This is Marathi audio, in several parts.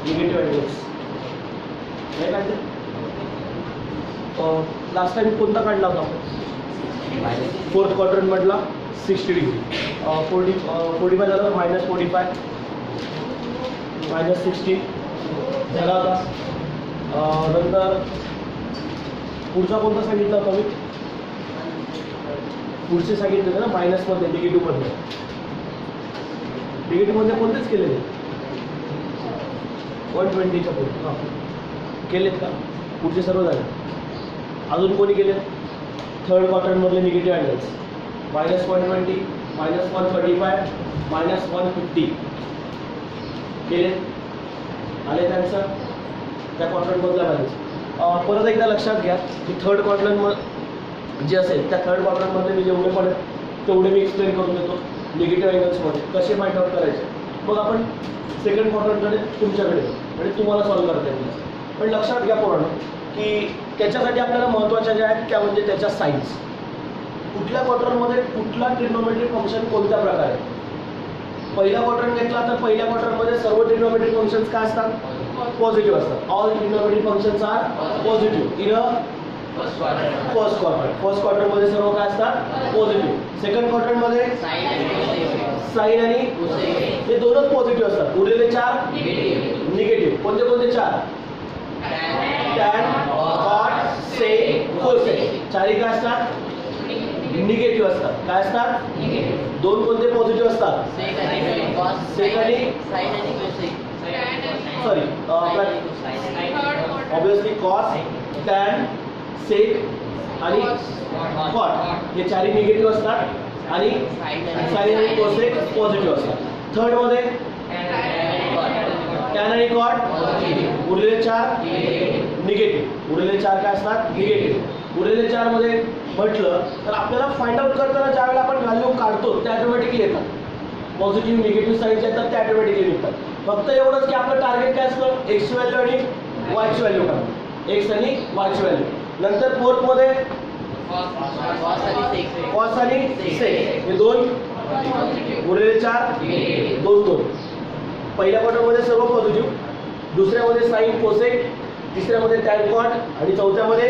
निगेटिव्ह अँगल्स नाही काढले. लास्ट टाइम कोणता काढला होता आपण? फोर्थ क्वाड्रंट मधला 60 डिग्री. 45 झालं, -45 -60 झाला होता. नंतर पुढचा कोणता सांगितला होता मी? पुढचे सांगितले होते ना मायनसमध्ये, निगेटिव्हमध्ये. निगेटिव्हमध्ये कोणतेच केलेले 120च्या पुढे हां केलेत का? पुढचे सर्व झाले. अजून कोणी केले? थर्ड क्वाड्रंटमधले निगेटिव्ह अँगल्स -120, -135, -150 केले. आले त्यांचं त्या क्वाड्रंटमधल्या व्हॅल्यूज. परत एकदा लक्षात घ्या की थर्ड क्वाड्रंट जे असेल त्या थर्ड क्वाड्रंटमध्ये मी जेवढे पडेल तेवढे मी एक्सप्लेन करून देतो निगेटिव्ह अँगल्समध्ये कसे फाइंड आउट करायचे. मग आपण सेकंड क्वाड्रंटकडे तुमच्याकडे म्हणजे तुम्हाला सॉल्व्ह करता येईल. पण लक्षात घ्या पोरांनो की त्याच्यासाठी आपल्याला महत्त्वाच्या ज्या आहेत त्या म्हणजे त्याच्या साईन्स. कुठल्या क्वाड्रंटमध्ये कुठला ट्रिग्नोमेट्रिक फंक्शन कोणत्या प्रकारे. पहिला क्वाड्रंट घेतला तर पहिल्या क्वाड्रंटमध्ये सर्व ट्रिग्नोमेट्रिक फंक्शन्स काय असतात? पॉझिटिव्ह असतात. All trigonometric functions are positive in a first quadrant. First क्वाड्रंटमध्ये सर्व काय असतात? पॉझिटिव्ह. सेकंड क्वाड्रंटमध्ये साइन आणि हे दोनच पॉझिटिव्ह असतात. उरलेले 4 निगेटिव्ह. कोणते कोणते 4? टॅन, कॉट, सेक, कोसेक. चारही काय असतात? निगेटिव्ह असतात. काय असतात? दोन कोणते पॉझिटिव्ह असतात? सेक आणि सॉरी ऑब्वियसली कॉस, टॅन, सेक आणि कॉट हे चारही निगेटिव्ह असतात आणि साइन आणि कोसेक पॉझिटिव्ह असतात. थर्ड मध्ये टॅन आणि कॉट उरलेले 4 निगेटिव्ह. उरलेले 4 काय असतात? निगेटिव्ह. उरलेले 4 मध्ये म्हटलं तर आपल्याला फाइंड आउट करताना ज्या वेळेला आपण व्हॅल्यू काढतो ते ऑटोमॅटिकली येतात. पॉझिटिव्ह निगेटिव्ह साईन जे येतात ते ऑटोमॅटिकली निघतात. फक्त एवढंच की आपलं टार्गेट काय असतं? एक्स व्हॅल्यू आणि वायची व्हॅल्यू काढणं. एक्स आणि वायची व्हॅल्यू. नंतर फोर्थ मध्ये कॉस आणि सेक हे दोन. उरलेले 4 2. पहिल्या क्वाड्रंटमध्ये सर्व पॉझिटिव्ह, दुसऱ्यामध्ये साइन कोसेक, तिसऱ्यामध्ये टॅन कॉट आणि चौथ्यामध्ये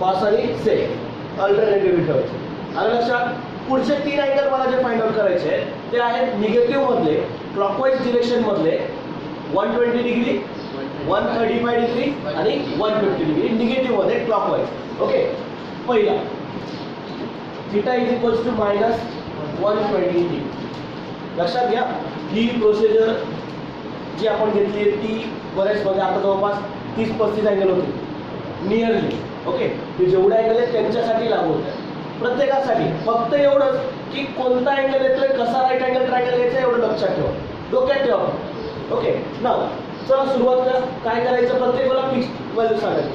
कॉस आणि सेक अल्टरनेटिव्ह ठेवायचे. आलं लक्षात? पुढचे 3 अँगल मला जे फाइंड आउट करायचे ते आहेत निगेटिव्ह मधले क्लॉकवाईज डिरेक्शन मधले 120 डिग्री, 135 डिग्री आणि 150 डिग्री निगेटिव्ह मध्ये क्लॉकवाईज. ओके. पहिला theta is equals to -120 degree. लक्षात घ्या ही प्रोसिजर जी आपण घेतली ती बरेच म्हणजे आता जवळपास 30-35 अँगल होते नियरली. ओके. हे जेवढे अँगल आहेत त्यांच्यासाठी लागू होतं प्रत्येकासाठी. फक्त एवढंच की कोणता अँगल येतोय, कसा राईट अँगल ट्रायंगल घ्यायचा एवढं लक्षात ठेवा, डोक्यात ठेवा. ओके. नाव चला सुरुवात करा. काय करायचं? प्रत्येकाला फिक्स व्हॅल्यू सांगायचं.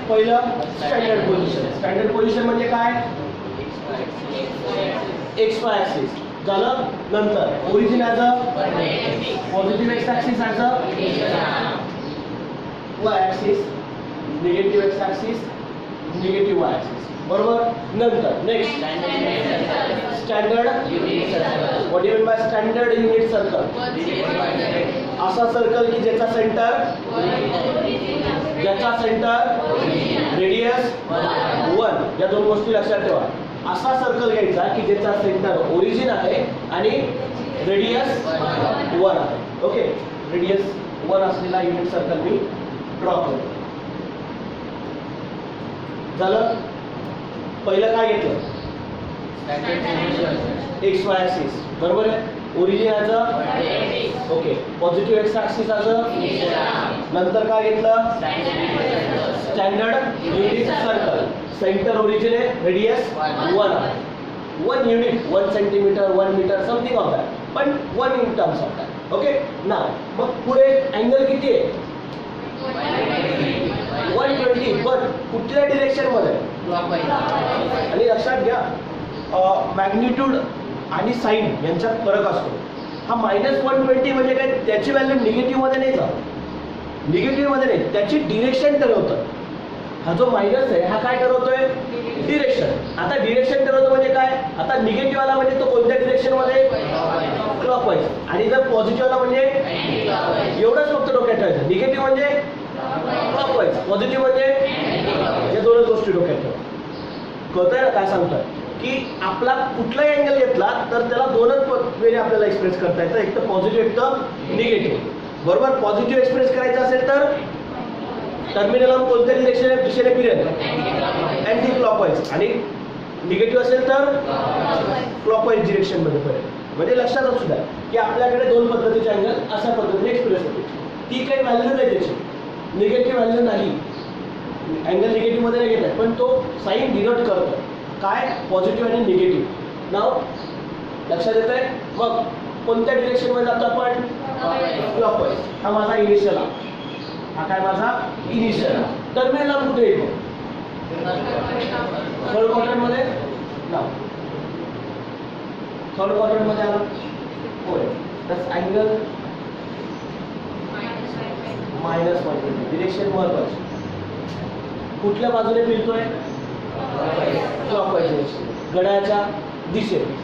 पहिलं स्टँडर्ड पोझिशन. स्टँडर्ड पोझिशन म्हणजे काय? एक्स वाय ॲक्सिस झालं. नंतर origin as a positive X axis as a Y axis, negative x axis, negative Y axis. बरोबर. नंतर next standard. What you mean by standard unit circle? असा सर्कल की ज्याचा सेंटर रेडियस 1. या दोन गोष्टी लक्षात ठेवा. असा सर्कल घ्यायचा की ज्याचा सेंटर ओरिजिन आहे आणि रेडियस 1 आहे. ओके. रेडियस 1 असलेला युनिट सर्कल मी ड्रॉ करतो. झालं. पहिलं काय घेतलं? X Y axis. बरोबर आहे. Origin as a okay positive X axis as a. नंतर काय घेतलं? Standard unit circle. Centre origin आहे, रेडियस 1 आहे. 1 unit 1 centimetre 1 metre something of that, पण 1 in terms of that. Okay. नाव मग पुढे अँगल किती आहे? 120. पण कुठल्या डिरेक्शन मध्ये? आणि लक्षात घ्या मॅग्निट्यूड आणि साइन यांच्यात फरक असतो. हा -120 म्हणजे काय? त्याची व्हॅल्यू निगेटिव्ह मध्ये नाही जात. निगेटिव्ह मध्ये नाही, त्याची डिरेक्शन ठरवतं. हा जो मायनस आहे हा काय ठरवतोय? डिरेक्शन. आता डिरेक्शन ठरवतो म्हणजे काय? आता निगेटिव्ह आला म्हणजे तो कोणत्या डिरेक्शन मध्ये? क्लॉकवाईज. आणि जर पॉझिटिव्ह आला म्हणजे एवढंच फक्त डोक्यात ठेवायचं. निगेटिव्ह म्हणजे क्लॉकवाईज, पॉझिटिव्ह म्हणजे या दोनच गोष्टी डोक्यात ठेवा. कळतंय ना काय सांगतोय? की आपला कुठलाही अँगल घेतला तर त्याला दोनच वेळे आपल्याला एक्सप्रेस करता येतं, एक तर पॉझिटिव्ह एक तर निगेटिव्ह. बरोबर. पॉझिटिव्ह एक्सप्रेस करायचं असेल तर टर्मिनल कोणत्या दिशेने फिरेल? Anti clockwise. आणि निगेटिव्ह असेल तर क्लॉकवाईज डिरेक्शन मध्ये फिरेल. म्हणजे लक्षात असू द्या की आपल्याकडे दोन पद्धतीचे अँगल अशा पद्धतीने एक्सप्रेस होते. ती काही व्हॅल्यू नाही त्याची, निगेटिव्ह व्हॅल्यू नाही, अँगल निगेटिव्ह मध्ये नाही घेतात, पण तो साईन डिनोट करतो काय? पॉझिटिव्ह आणि निगेटिव्ह. नाव लक्षात येत आहे? मग कोणत्या डिरेक्शन मध्ये जातो आपण? क्लॉकवाईज. हा माझा इनिशियल, हा काय माझा इनिशियल. टर्मिनल कुठे येतो? थर्ड क्वाड्रंट मध्ये. नाव थर्ड क्वाड्रंट मध्ये आला होय. तर अँगल -120. डिरेक्शन महत्वाची. कुठल्या बाजूने फिरतोय? क्लॉकवाईज डिरेक्शन, घड्याळाच्या दिशेने.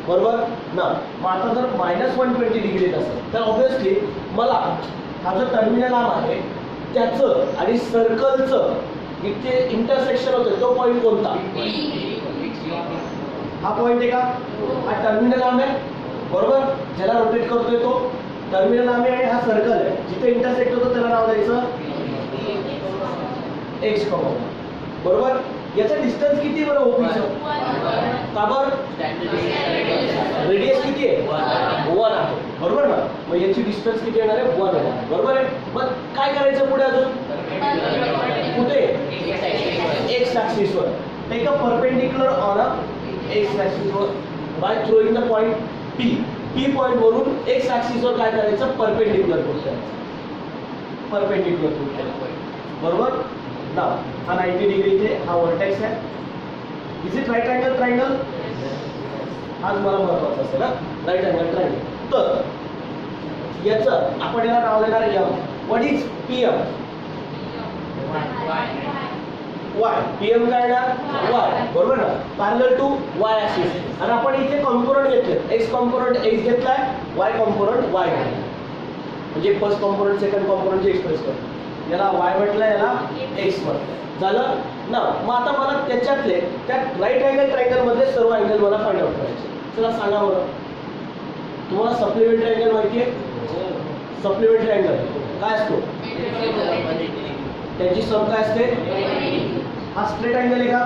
बरोबर ना. मग आता जर -120 डिग्री येत असेल तर ऑब्विसली मला हा जो टर्मिनल आर्म आहे त्याचं आणि सर्कलचं इथे इंटरसेक्शन होतं, तो पॉईंट कोणता? हा पॉईंट आहे का? हा टर्मिनल आर्म आहे. बरोबर. ज्याला रोटेट करतोय तो टर्मिनल आर्म आहे आणि हा सर्कल आहे. जिथे इंटरसेक्ट होतो त्याला नाव द्यायचं एक्स कॉमा. बरोबर. याचा डिस्टन्स किती बरं ओपीचं? का बरं? रेडियस किती आहे? 1 आहे. बरोबर ना. मग याची डिस्टन्स किती येणार आहे? 1 आहे. बरोबर आहे. मग काय करायचं पुढे अजून? कुठे? एक्स ॲक्सिस वर. Take a perpendicular on a X axis वर by throwing the point P. P point वरून एक्स ॲक्सिस वर काय करायचं? परपेंडिक्युलर पुट करायचं. परपेंडिक्युलर पुट करायचं. बरोबर ना. हा 90 डिग्री इथे हा व्हर्टेक्स आहे. Is it right angle triangle? आज मला महत्वाचं असेल ना, राईट अँगल ट्रायंगल. तर याचं आपण याला नाव देणार M. What is PM? Y. PM काय ना? वाय. बरोबर ना. Parallel to Y axis. आणि आपण इथे कॉम्पोनंट घेतले. एक्स कॉम्पोनंट एक्स घेतलाय, वाय कॉम्पोनंट वाय घेतलाय. म्हणजे फर्स्ट कॉम्पोनंट सेकंड कॉम्पोनंट जे एक्सप्रेस करतो. याला वाय म्हटलं, याला एक्स म्हटलं. झालं ना. मग आता मला त्याच्यातले त्या राईट अँगल ट्रायंगल मधले सर्व अँगल मला फाइंड आउट करायचे. चला सांगा बरं. तुम्हाला सप्लिमेंटरी अँगल माहिती आहे? सप्लिमेंटरी अँगल काय असतो? त्याची सम काय असते? हा स्ट्रेट अँगल आहे का?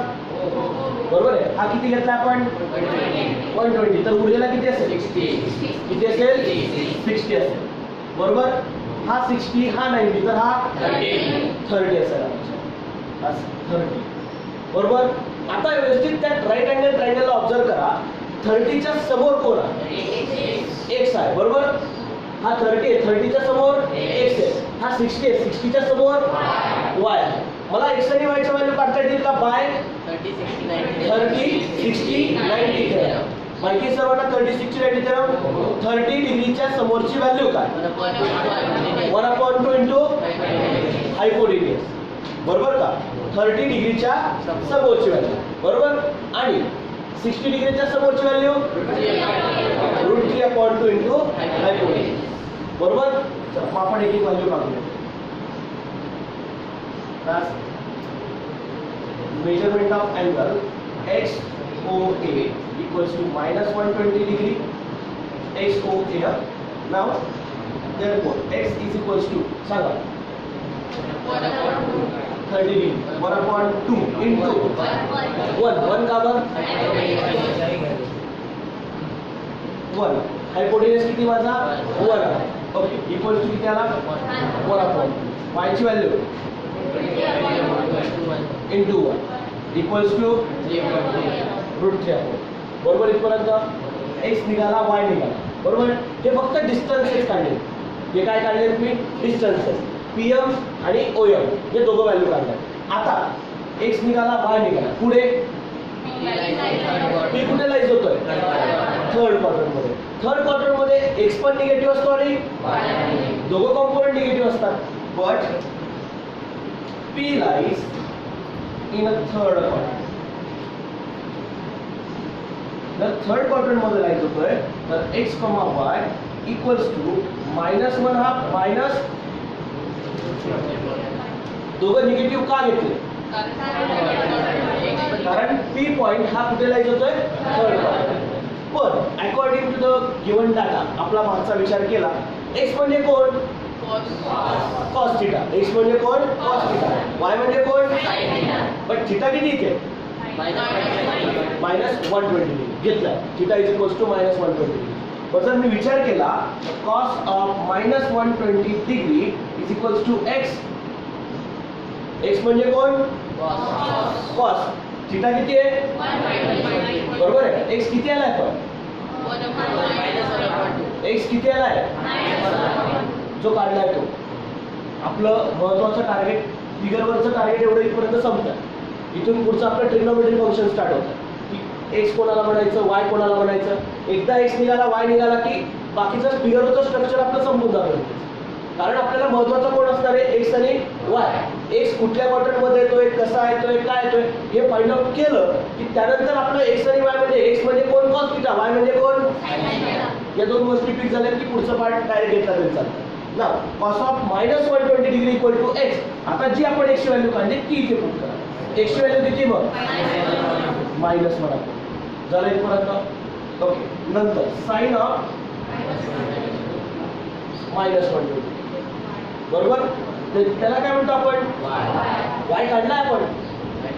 बरोबर आहे. हा किती घेतला आपण? 120. तर उरलेला किती असेल? किती असेल? 60 असेल. बरोबर. हा 60, हा 90, तर हा 30 असेल. हा 30. बरोबर. आता व्यवस्थित त्या राईट अँगल ट्रायंगलला ऑब्झर्व करा. 30च्या समोर कोण आहे? एक्स आहे. बरोबर. हा 30 आहे, 30च्या समोर एक्स आहे. हा 60 आहे, 60च्या समोर वाय आहे. मला एक्स आणि वायच्या व्हॅल्यू काढता येतील का? By 30, 60, 90 theorem. माहिती सर्वांना 30, 60, 90 थेरम. 30 डिग्रीच्या समोरची व्हॅल्यू काय? 1/2 इंटू हायपोटेन्यूज. बरोबर का? 30 डिग्रीच्या समोरची व्हॅल्यू. बरोबर. आणि 60 डिग्रीच्या समोरची व्हॅल्यू √3/2 इंटू हायपोटेन्यूज. बरोबर. मग आपण एक व्हॅल्यू काढूया. Measurement of angle XOA equals to -120 degree XOA. Now therefore x is equals to सांगा 30 degree 1/2 into 1 का बरं 1. हायपोटेन्यूज किती माझा? 1 आहे. ओके. इक्वल्स टू किती आला? 1/2. y ची व्हॅल्यू इंटू 1 इक्वल्स टू √3/4. बरोबर. इथपर्यंत x निघाला, y निघाला. बरोबर. हे फक्त डिस्टन्सेस काढले. हे काय काढले मी? डिस्टन्सेस. पीएम आणि ओएम हे दोघं व्हॅल्यू काढले. आता x निघाला, y निघाला. पुढे पी कुठे लाईज होतोय? थर्ड क्वाड्रंट मध्ये. थर्ड क्वाड्रंट मध्ये एक्स पण निगेटिव्ह असतो आणि दोघं कॉम्पोनंट निगेटिव्ह असतात. But P lies in a third quadrant. जर थर्ड क्वाड्रंट मध्ये राहायचं होतोय तर x, y equals to -1 half minus, दोघं निगेटिव्ह का घेतले? कारण P पॉइंट हा कुठे लाईज होतोय? Third quadrant. पण according to the given data आपला मागचा विचार केला, x म्हणजे कोण? cos theta. x म्हणजे कोण? cos theta. y म्हणजे कोण? पण थीटा किती इथे? -120 घेतला. Theta is equals to -120. पण जर मी विचार केला cos of -120 degree is equals to x. x म्हणजे कोण? cos. थीटा किती आहे? बरोबर आहे. x किती आलाय पण? x किती आलाय? जो काढलाय तो. आपलं महत्वाचं टार्गेट, फिगरवरचं टार्गेट एवढं इथपर्यंत संपतं. इथून पुढचं आपलं ट्रिग्नोमेट्री फंक्शन स्टार्ट होतं की x कोणाला म्हणायचं, y कोणाला म्हणायचं. एकदा x निघाला, y निघाला की बाकीचं फिगरवरचं स्ट्रक्चर आपलं संपून जातं. कारण आपल्याला महत्वाचं कोण असणार आहे? x आणि y. x कुठल्या क्वाड्रंटमध्ये येतोय, कसा येतोय, काय येतोय हे फाइंड आउट केलं की त्यानंतर आपलं x आणि y म्हणजे x म्हणजे कोण? cos theta. y म्हणजे कोण? या दोन गोष्टी फिक्स झाल्या की पुढचं पार्ट डायरेक्ट घेतला तरी चालतं. नाव cos of -120 degree equal to x. आता जी आपण x ची व्हॅल्यू काढली ती इथे पुट करा. x ची व्हॅल्यू किती मग? -1. झालं इथपर्यंत? ओके. नंतर साइन ऑफ -120 बरोबर. त्याला काय म्हणतो आपण? y काढलाय आपण.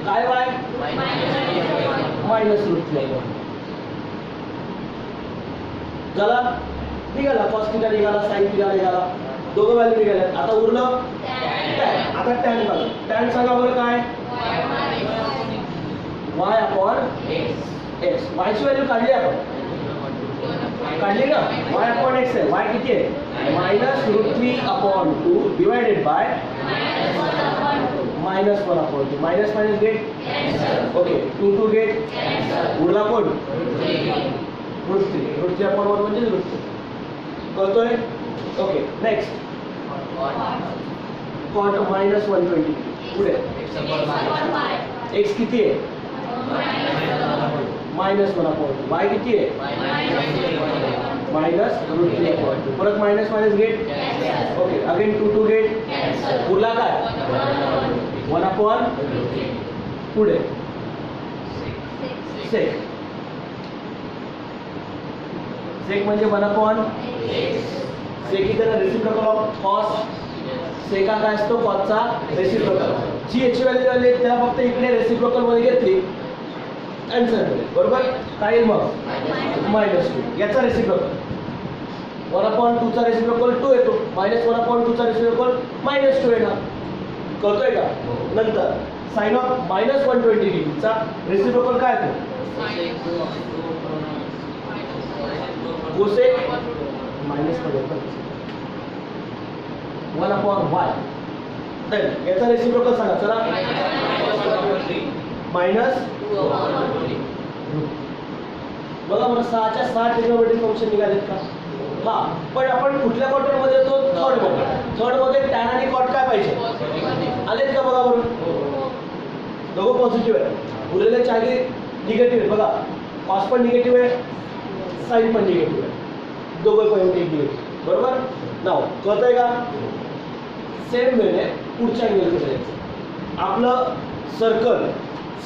काय y? -√3. झाला. निघाला cos थीटा निघाला, sin थीटा निघाला, दोघं व्हॅल्यू निघाल्या. आता उरलं tan. आता tan काढू. tan सांगा बरं काय? y upon x. y ची व्हॅल्यू काढली आपण. काढली ना? y अपॉन x आहे. y किती आहे? -√3/2 divided by -1/2. Minus minus get. Okay. 2 get. उरला कोण? √3/1 म्हणजे √3. कळतोय? ओके. नेक्स्ट cot -120 पुढे x किती आहे? -1/2. y किती आहे? -√3/2. परत minus minus get. Okay. Again 2 get. उरला काय? 1/, पुढे सेक. सेक म्हणजे 1/, sec is the reciprocal of cos. सेका काय असतो? cosचा रेसिप्रोकल. जी याची व्हॅल्यू आली त्याला फक्त इकडे रेसिप्रोकल मध्ये घेतली आन्सर बरोबर. काय येईल मग? -2. याचा रेसिप्रोकल 1/2 चा रेसिप्रोकल 2 येतो. -1/2 चा रेसिप्रोकल -2 येणार. कळतोय का? नंतर साइन ऑफ -120 डिग्रीचा रेसिप्रोकल काय येतो? Cosec -1/y. देन याचा रेसिप्रोकल सांगा चला. बघा मला 6च्या 6 ट्रिग्नोमेट्रिक फंक्शन निघालेत का? हा. पण आपण कुठल्या क्वाड्रंट मध्ये येतो? थर्ड मध्ये. थर्ड मध्ये tan आणि cot काय पाहिजे? आलेत का बघा बरोबर? दोघं पॉझिटिव्ह आहे. उरलेले चारी निगेटिव्ह आहे. बघा cos पण निगेटिव्ह आहे, sin पण निगेटिव्ह आहे. दोघं पण निगेटिव्ह. बरोबर. नाव कळतंय का? सेम वेने पुढच्या अँगलकडे जायचं. आपलं सर्कल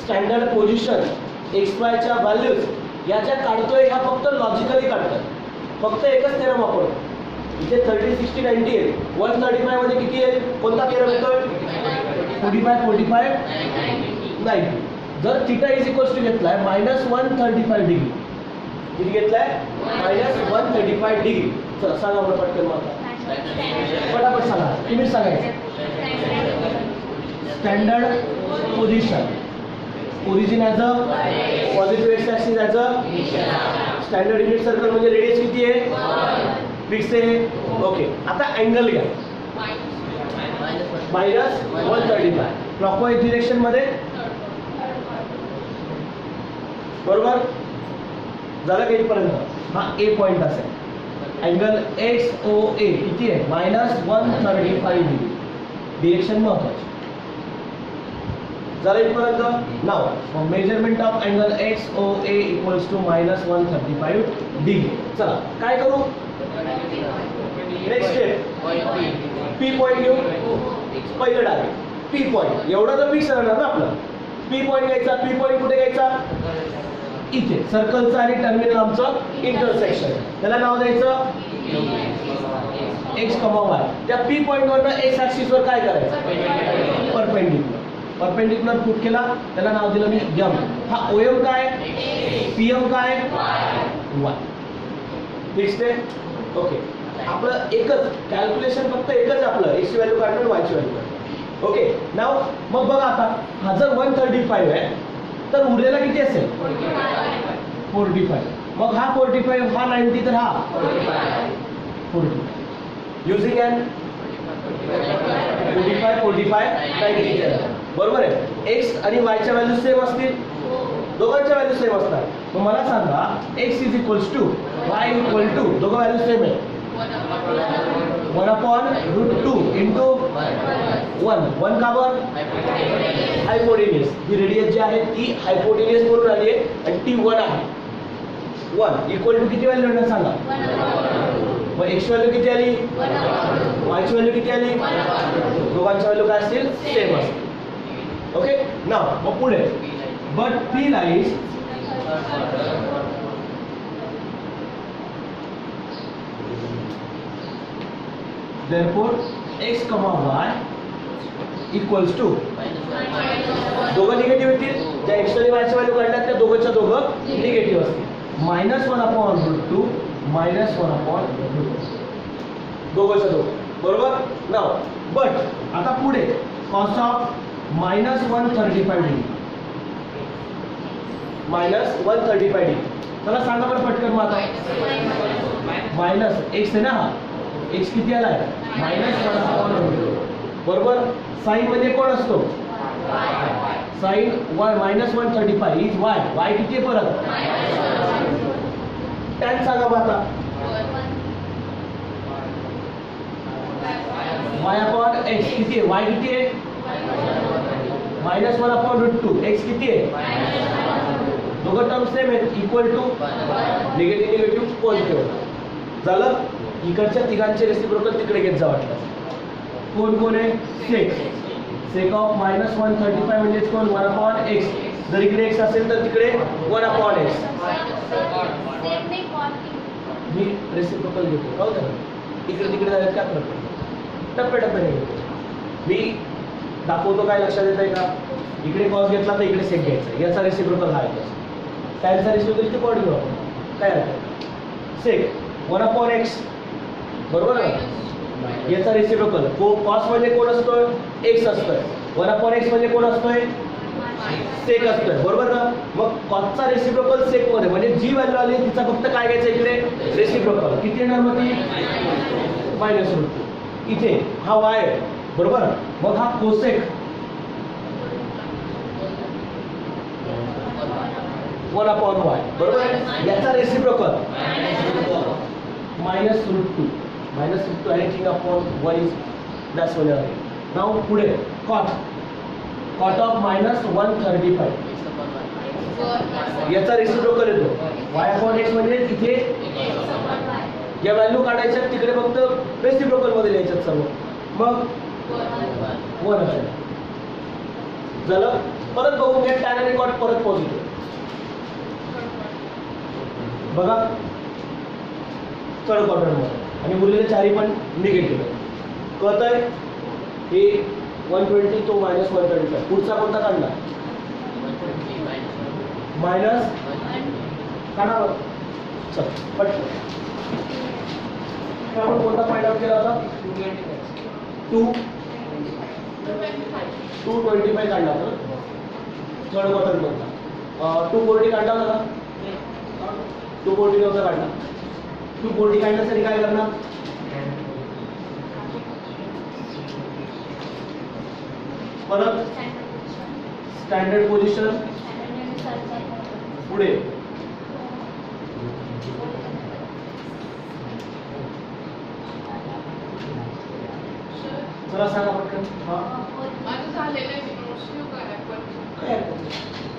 स्टँडर्ड पोझिशन XY च्या व्हॅल्यूज याच्या काढतोय ह्या फक्त लॉजिकली काढतात. फक्त एकच थेरम वापरतो. इथे 30, 60, 90 आहे. 135 मध्ये किती आहे? कोणता थेरम येतोय? 45, 45, 90. जर थीटा इज इक्वल्स टू घेतलाय -135 डिग्री. किती घेतलाय? -135 डिग्री. चला सांगा मला पटकन मग. फटाफट सांगा. तुम्हीच सांगायचं. Standard position. Origin as a positive X axis as a standard unit circle म्हणजे रेडियस किती आहे? फिक्स आहे. ओके. आता अँगल घ्या. -135 क्लॉकवाईज डिरेक्शन मध्ये. बरोबर. झालं का इथपर्यंत? हा ए पॉइंट असेल. अँगल XOA किती आहे? -135 डिग्री. डिरेक्शन महत्वाची. झालं इथपर्यंत. Now measurement of angle XOA equals to -135 degree. चला काय करू नेक्स्ट स्टेप पी पॉईंट घेऊ. पहिलं टार्गेट पी पॉईंट. एवढं तर फिक्स राहणार ना आपलं. पी पॉईंट घ्यायचा. पी पॉईंट कुठे घ्यायचा इथे सर्कलचं आणि टर्मिनल आमचं इंटरसेक्शन. त्याला नाव द्यायचं x, y. त्या पी पॉईंट वरनं x ऍक्सिस वर काय करायचं परपेंडिक्युलर. परपेंडिक्युलर पुट केला त्याला नाव दिलं मी m. हा OM काय PM काय y. फिक्स आहे. ओके आपलं एकच कॅल्क्युलेशन फक्त एकच आपलं x ची व्हॅल्यू काढणं y ची व्हॅल्यू काढणं. ओके नाव मग बघा आता हा जर 135 आहे तर उरलेला किती असेल 45. मग हा 45 हा 90 तर हा 40. युजिंग अँड 45 90 बरोबर आहे. x आणि y च्या व्हॅल्यू सेम असतील. दोघांच्या व्हॅल्यू सेम असतात. मग मला सांगा x is equals to y equal to दोघं व्हॅल्यू सेम आहे 1/√2 इंटू 1 का बर हायपोटेनियस. ही रेडियस जी आहे ती हायपोटेनियस म्हणून आली आहे आणि ती 1 आहे. 1 इक्वल टू किती व्हॅल्यू येणार सांगा. मग x व्हॅल्यू किती आली y ची व्हॅल्यू किती आली. दोघांच्या व्हॅल्यू काय असतील सेम असतील. ओके नाव मग पुढे but P lies therefore x, y equals to दोघं निगेटिव्ह येतील. ज्या x आणि y ची व्हॅल्यू काढल्यात त्या दोघंच्या दोघं निगेटिव्ह असतील. -1/√2 -1/√2 दोघंच्या दोघं बरोबर. नाव बट आता पुढे कॉस ऑफ -135 डिग्री -135 डिग्री. चला सांगा बरं पटकन. मग आता मायनस x आहे ना हा x किती आलाय -1/√2 बरोबर. साइन म्हणजे कोण असतो साइन y -135 इज y किती आहे परत tan सांगा मग आता y/x किती आहे y किती आहे -1/√2 x किती आहे दोघं टर्म सेम आहेत इक्वल टू निगेटिव्ह पॉझिटिव्ह झालं. इकडच्या तिघांचे रेसिप्रोकल तिकडे घेत जा वाटलं. कोण आहे सेक ऑफ -135 म्हणजे कोण 1/x. जर इकडे x असेल तर तिकडे 1/x. मी रेसिप्रोकल घेतो का होतं इकडे तिकडे झाले काय फरक पडतो टप्प्याटप्प्याने घेतो. मी दाखवतो काय लक्षात येत आहे का. इकडे कॉस घेतला तर इकडे सेक घ्यायचा. याचा रेसिप्रोकल हा आहे. टॅनचा रेसिप्रोकल ते पॉईंट घेऊ आपण काय आहे सेक 1/x बरोबर ना. याचा रेसिप्रोकल कॉस म्हणजे कोण असतोय x असतोय. 1/x म्हणजे कोण असतोय सेक असतोय बरोबर ना. मग कॉसचा रेसिप्रोकल सेक मध्ये म्हणजे जी व्हॅल्यू आली तिचा फक्त काय घ्यायचं इकडे रेसिप्रोकल. किती येणार मग ती -√2. इथे हा y आहे बरोबर. मग हा कोसेक 1/y बरोबर. याचा reciprocal -√2 anything upon 1 is that's what आहे. नाव पुढे cot ऑफ -135 याचा रेसिप्रोकल येतो y/x म्हणजे इथे या व्हॅल्यू काढायच्या तिकडे फक्त रेसिप्रोकल मध्ये लिहायच्यात सर्व. मग 1 असेल झालं. परत बघून घ्या tan आणि cot परत पॉझिटिव्ह बघा थर्ड क्वाड्रंटमध्ये आणि उरलेले चारही पण निगेटिव्ह कळत आहे. हे 120 तो -135. पुढचा कोणता काढला मायनस काढा बघ. चल पटकन आपण कोणता फाइंड आउट केला होता 225 काढला होता. थर्ड क्वाड्रंट कोणता 240 काढला होता. 240 नव्हता काढला. 240 काढण्यासाठी काय करणार परत स्टँडर्ड पोझिशन पुढे चला सांगा पटकन. हा माझं झालेलं आहे. काय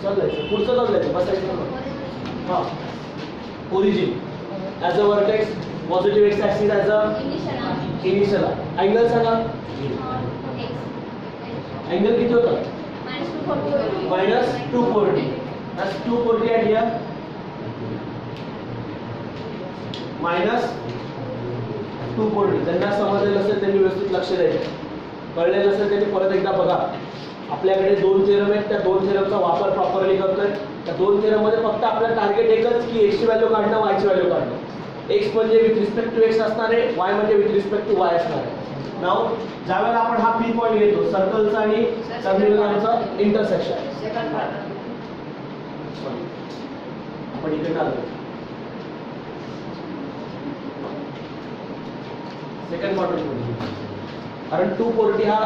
चाललंय पुढचं चाललंय बसायचं. हां origin as a vertex positive X axis as a initial. Angle सांगा. अँगल किती होता? -240. That's 240 at here. -240. ज्यांना समजलेलं असेल त्यांनी व्यवस्थित लक्ष द्यायचं. कळलेलं असेल त्यांनी परत एकदा बघा. आपल्याकडे 2 थेरम आहेत. त्या 2 थेरमचा वापर प्रॉपरली करतोय. त्या 2 थेरम मध्ये फक्त आपलं टार्गेट एकच की एक्स ची व्हॅल्यू काढणं, वाय ची व्हॅल्यू काढणं. एक्स म्हणजे विथ रिस्पेक्ट टू एक्स असणार आहे, वाय म्हणजे विथ रिस्पेक्ट टू वाय असणार आहे. नाव ज्यावेळेला आपण हा पी पॉईंट घेतो सर्कलचा आणि टर्मिनलचा इंटरसेक्शन. आपण इकडे आलो. सेकंड क्वाड्रंट मध्ये कारण 240 हा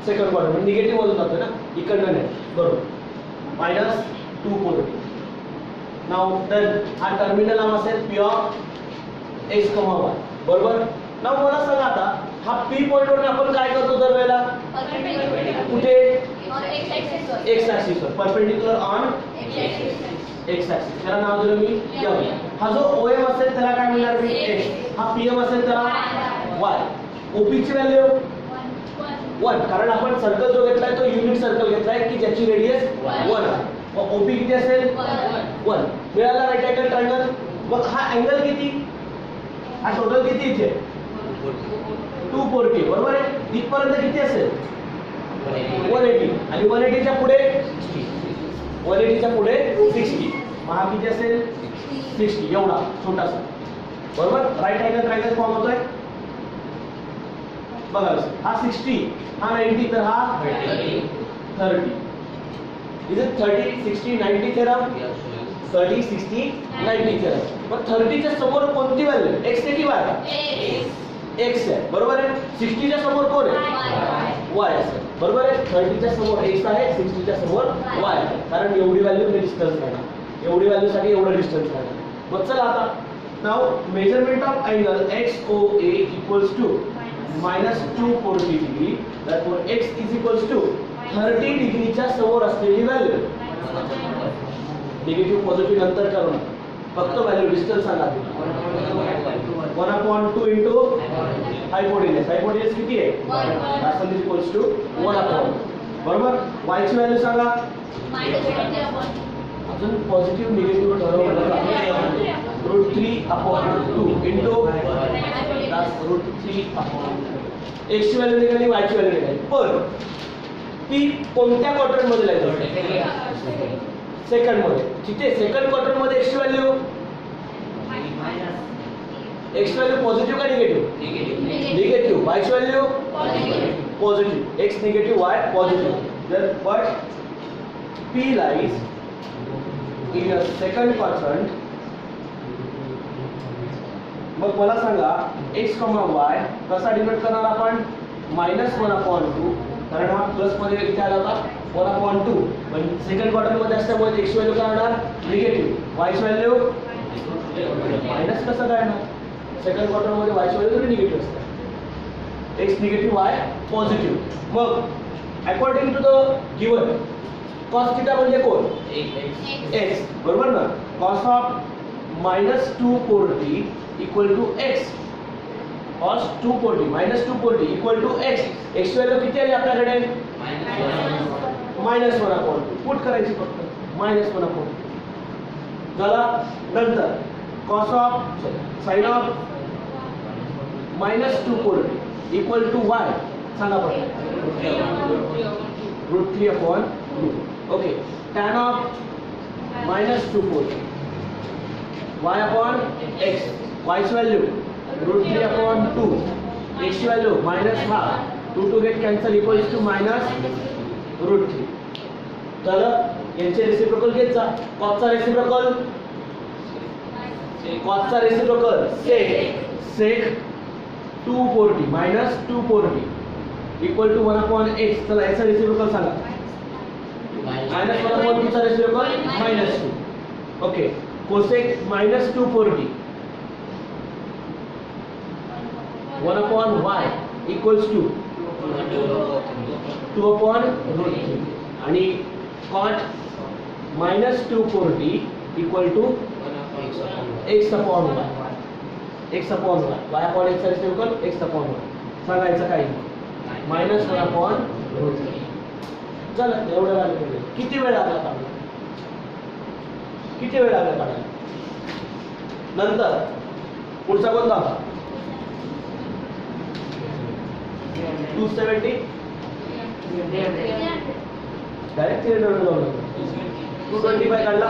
सेकंड क्वाड्रंट म्हणजे निगेटिव्ह मधून जातोय ना, इकडनं नाही. बरोबर. -240. नाव देन हा टर्मिनल नाम असेल P of x comma Y. बरोबर. नाव मला सांगा आता हा पी पॉइंट वर आपण काय करतो दरवेळेला? कुठे? एक्स ॲक्सिस वर. Perpendicular on x axis. त्याला नाव दिलं मी एम. हा जो ओएम असेल त्याला काय मिळणार मी? एक्स. हा पीएम असेल त्याला वाय. ओपी ची व्हॅल्यू 1 कारण आपण सर्कल जो घेतलाय तो युनिट सर्कल घेतलाय की ज्याची रेडियस 1 आहे. मग ओपी किती असेल? 1. मिळाला राईट अँगल ट्रायंगल. मग हा अँगल किती? हा टोटल किती इथे? 240. बरोबर आहे. इथपर्यंत किती असेल? 180. आणि 180 च्या पुढे 180 च्या पुढे 60. मग हा किती असेल? 60. एवढा छोटासा. बरोबर. राईट अँगल ट्रायंगल फॉर्म होतोय. बघा हा 60 हा 90 तर हा 30. Is it 30 60 90 theorem? 30 60 90 थेरम. मग 30 च्या समोर कोणती व्हॅल्यू? एक्स आहे की वाय? एक्स आहे. बरोबर आहे. 60 च्या समोर कोण आहे? वाय असेल. बरोबर आहे. 30 च्या समोर एक्स आहे, 60 च्या समोर वाय आहे. कारण एवढी व्हॅल्यू हे डिस्टन्स काढणार. एवढी व्हॅल्यू साठी एवढं डिस्टन्स काढणार. मग चला आता now measurement of angle XOA equals to -240 degree. therefore x is equals to 30 डिग्रीच्या समोर असलेली व्हॅल्यू. निगेटिव्ह पॉझिटिव्ह नंतर करू. फक्त व्हॅल्यू डिस्टन्स सांगा. 1/2 इंटू हायपोटेन्यूज. हायपोटेन्यूज किती आहे? 1 इक्वल्स टू 1/2. बरोबर. y ची व्हॅल्यू सांगा. अजून पॉझिटिव्ह निगेटिव्ह ठरवलं √3/2 इंटू √3/2. x ची व्हॅल्यू निघाली, y ची व्हॅल्यू निघाली. पण ती कोणत्या क्वाड्रंट मध्ये लागते? सेकंड मध्ये. तिथे सेकंड क्वाड्रंट मध्ये x ची व्हॅल्यू पॉझिटिव्ह का निगेटिव्ह? निगेटिव्ह. y ची value positive. x negative, y positive. then but p lies in a second quadrant. मग मला सांगा x, y कसा डिनोट करणार आपण? -1/2 कारण हा प्लस मध्ये इथे आला होता 1/2. पण सेकंड क्वाड्रंट मध्ये असल्यामुळे x व्हॅल्यू काय होणार? निगेटिव्ह. y ची व्हॅल्यू मायनस कसं काय येणार? सेकंड क्वाड्रंट मध्ये y ची व्हॅल्यू तरी निगेटिव्ह असते. x negative, y positive. मग according to the given cos theta म्हणजे कोण? x. बरोबर ना. cos of -240 equal to x. cos 240 -240 equal to x. x value किती आली आपल्याकडे? -1/2. पुट करायची फक्त. -1/2 झाला. नंतर cos of sin of -240 equal to y. सांगा बरं. √3/2. Okay. tan of -240 y upon x. y ची व्हॅल्यू √3/2. x ची value -1/2. 2 get cancel equals to -√3. तर यांचे रेसिप्रोकल घेत जा. cos चा reciprocal sec 240 -240 equal to 1/x. चला याचा रेसिप्रोकल सांगा. -1/2 चा reciprocal -2. Okay. cosec -240 1/y equals to 2/√3. आणि cot minus 240 equal to x upon y. x upon y. y upon x is equal x upon y. सांगायचं काही मायनस 1 अपॉन रूट 3. चला एवढं झालं पाहिजे. किती वेळ लागला काढायला? किती वेळ लागला काढायला? नंतर पुढचा कोणता होता? 270 डायरेक्ट 300 लावलं. 225 काढला.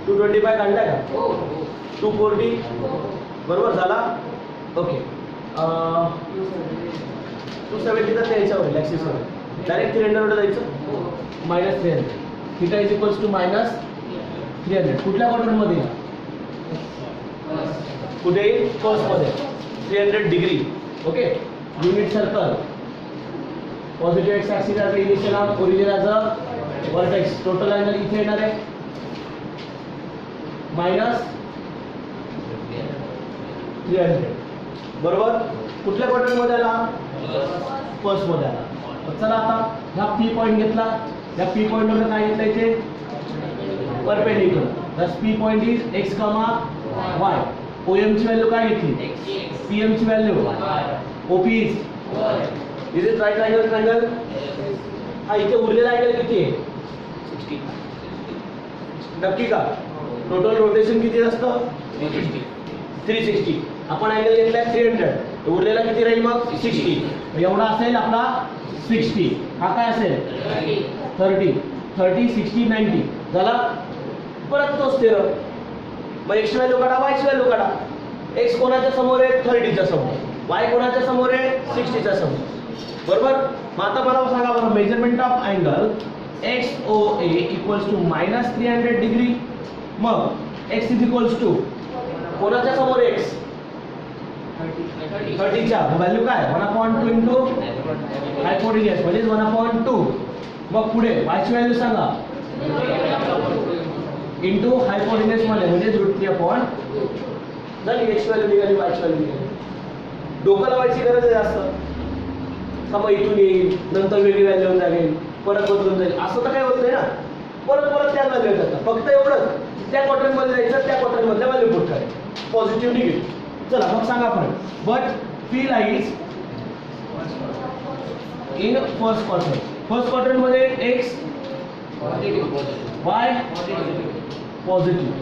225 काढला का? 240 बरोबर झाला. ओके 270 तर याच्यावर ॲक्सिस वर डायरेक्ट 300 वर जायचं. Minus 300 theta is equals to minus 300. कुठल्या क्वाड्रंट मध्ये? कुठे? फर्स्ट मध्ये 300 degree. Okay unit circle positive X axis as initial of origin as a vertex. Total angle इथे येणार आहे मायनस 300 बरोबर. कुठल्या क्वाड्रंट मध्ये आला? फर्स्ट मध्ये आला. चला आता ह्या पी पॉइंट घेतला. या पी पॉइंट वर काय घेतलं इथे? Perpendicular. Thus P point is X comma Y. OM ची व्हॅल्यू काय घेतली? पीएम ची value OP is is right angle triangle. हा इथे उरलेला अँगल किती आहे? 60. नक्की का? टोटल रोटेशन किती असतं? 360. आपण अँगल घेतलाय 300. उरलेला किती राहील मग? 60. एवढा असेल आपला 60. हा काय असेल? 30. 30 60 90 झाला. परत तोच थेरम. मग एक्स व्हॅल्यू काढा, वाय व्हॅल्यू काढा. एक्स कोणाच्या समोर आहे? 30 च्या समोर. वाय कोणाच्या समोर आहे? 60 च्या समोर. बरोबर. मग आता मला सांगा बरं measurement of angle XOA equals to minus 300 degree. मग x इज इक्वल्स टू कोणाच्या समोर x? 30 च्या व्हॅल्यू काय? 1/2 इंटू हायपोटेन्यूस म्हणजे 1/2. मग पुढे y ची व्हॅल्यू सांगा इंटू हायपोटेन्यूस मध्ये म्हणजे √3/2. झाली x व्हॅल्यू निघाली, y ची व्हॅल्यू निघाली. डोकं लावायची गरज आहे जास्त का? मग इथून येईल नंतर वेगळी व्हॅल्यू लागेल परत बदलून जाईल असं तर काय होत नाही ना. परत परत त्या व्हॅल्यू येतात. फक्त एवढंच त्या क्वाड्रंट मध्ये जायचं, त्या क्वाड्रंट मधल्या व्हॅल्यू पुट करायचं. Positive negative. चला मग सांगा आपण but P lies in first quadrant. First quadrant मध्ये एक्स वाय पॉझिटिव्ह.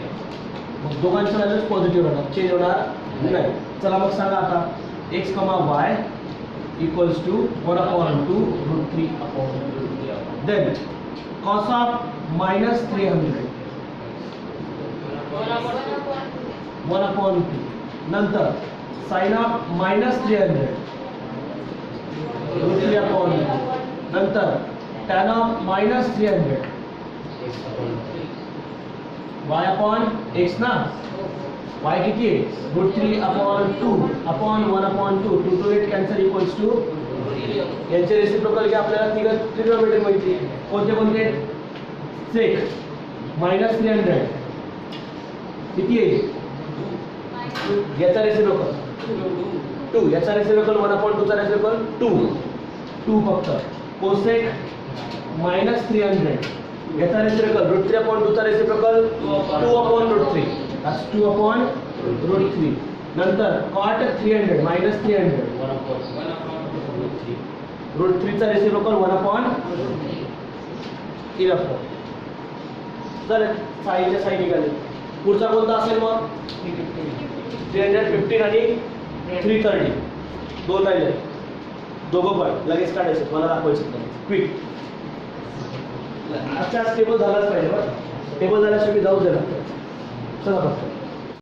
मग दोघांच्या व्हॅल्यूज पॉझिटिव्ह राहणार, चेंज होणार नाही. चला मग सांगा आता x comma Y equals to 1/2 √3/2. Then cos of minus 300 1/2. नंतर sin of minus 300 √3/2. नंतर tan of minus 300 y upon x ना. y किती आहे? √3/2 upon 1/2. 2 to 8 cancel equals to यांचे रेसिप्रोकल घ्या. आपल्याला ट्रिग्नोमेट्री माहिती आहे. कोणते कोणते? सेक मायनस 300 किती आहे? याचा रेसिप्रोकल 2. याचा रेसिप्रोकल 1/2 चा रेसिप्रोकल 2 फक्त. कोसेक मायनस 300 याचा रेसिप्रोकल √3/2 चा रेसिप्रोकल 2/√3. that's 2/√3. नंतर cot 300 मायनस 300 √3 चा रेसिप्रोकल 1/11. चल साईच्या साई निघाले. पुढचा कोणता असेल मग? 315 आणि 330. दोन राहिले. दोघं पण लगेच काढायचे. मला दाखवायचं क्विक. अच्छा टेबल झालाच पाहिजे. बरं टेबल झाल्याशिवाय जाऊ दे ना. चला बघतो.